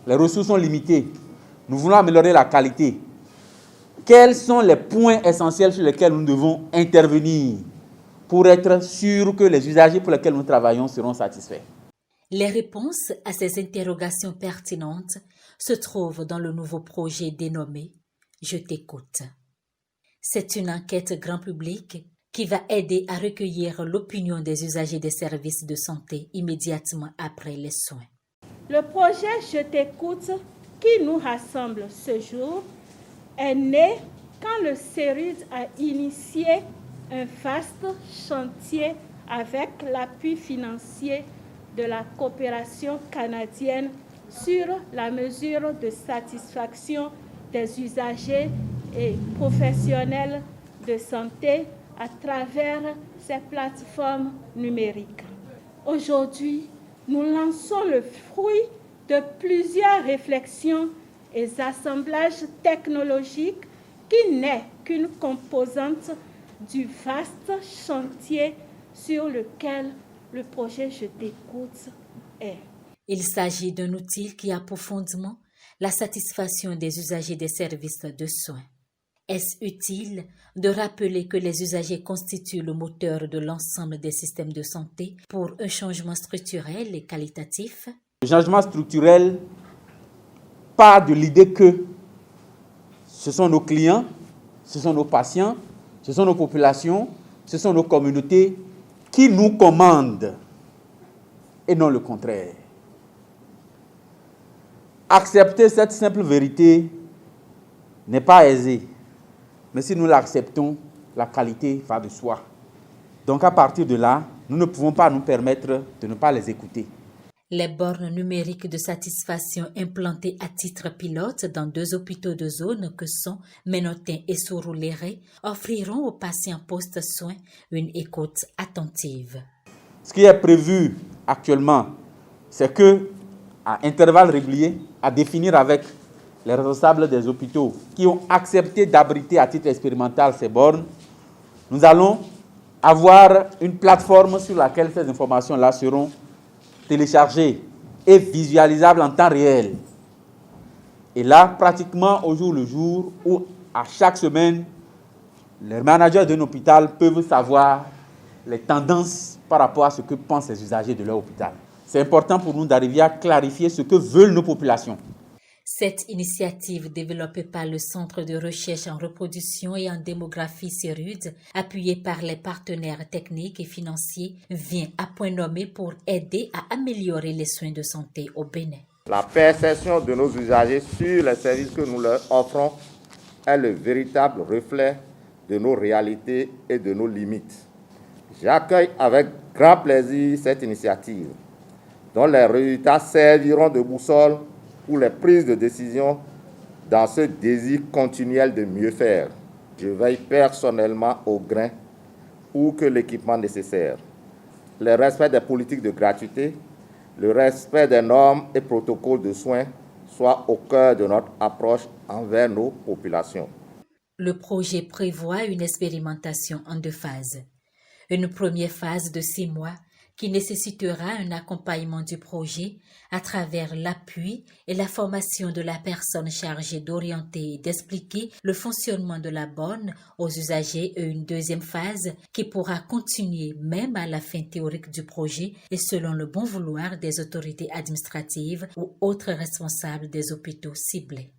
Les ressources sont limitées. Nous voulons améliorer la qualité. Quels sont les points essentiels sur lesquels nous devons intervenir pour être sûrs que les usagers pour lesquels nous travaillons seront satisfaits? Les réponses à ces interrogations pertinentes se trouvent dans le nouveau projet dénommé « Je t'écoute ». C'est une enquête grand public qui va aider à recueillir l'opinion des usagers des services de santé immédiatement après les soins. Le projet « Je t'écoute » qui nous rassemble ce jour est né quand le CERUD a initié un vaste chantier avec l'appui financier de la coopération canadienne sur la mesure de satisfaction des usagers et professionnels de santé à travers ces plateformes numériques. Aujourd'hui, nous lançons le fruit de plusieurs réflexions et assemblages technologiques qui n'est qu'une composante du vaste chantier sur lequel le projet « Je t'écoute » est. Il s'agit d'un outil qui a profondément la satisfaction des usagers des services de soins. Est-ce utile de rappeler que les usagers constituent le moteur de l'ensemble des systèmes de santé pour un changement structurel et qualitatif? Le changement structurel part de l'idée que ce sont nos clients, ce sont nos patients, ce sont nos populations, ce sont nos communautés qui nous commandent et non le contraire. Accepter cette simple vérité n'est pas aisé, mais si nous l'acceptons, la qualité va de soi. Donc à partir de là, nous ne pouvons pas nous permettre de ne pas les écouter. Les bornes numériques de satisfaction implantées à titre pilote dans 2 hôpitaux de zone que sont Ménotin et Surulere offriront aux patients post-soins une écoute attentive. Ce qui est prévu actuellement, c'est que, à intervalles réguliers, à définir avec les responsables des hôpitaux qui ont accepté d'abriter à titre expérimental ces bornes, nous allons avoir une plateforme sur laquelle ces informations-là seront téléchargées et visualisables en temps réel. Et là, pratiquement au jour le jour, ou à chaque semaine, les managers d'un hôpital peuvent savoir les tendances par rapport à ce que pensent les usagers de leur hôpital. C'est important pour nous d'arriver à clarifier ce que veulent nos populations. Cette initiative développée par le Centre de recherche en reproduction et en démographie CERUD, appuyée par les partenaires techniques et financiers, vient à point nommé pour aider à améliorer les soins de santé au Bénin. La perception de nos usagers sur les services que nous leur offrons est le véritable reflet de nos réalités et de nos limites. J'accueille avec grand plaisir cette initiative, dont les résultats serviront de boussole pour les prises de décision dans ce désir continuel de mieux faire. Je veille personnellement au grain ou que l'équipement nécessaire, le respect des politiques de gratuité, le respect des normes et protocoles de soins soient au cœur de notre approche envers nos populations. Le projet prévoit une expérimentation en 2 phases. Une première phase de 6 mois qui nécessitera un accompagnement du projet à travers l'appui et la formation de la personne chargée d'orienter et d'expliquer le fonctionnement de la borne aux usagers et une deuxième phase qui pourra continuer même à la fin théorique du projet et selon le bon vouloir des autorités administratives ou autres responsables des hôpitaux ciblés.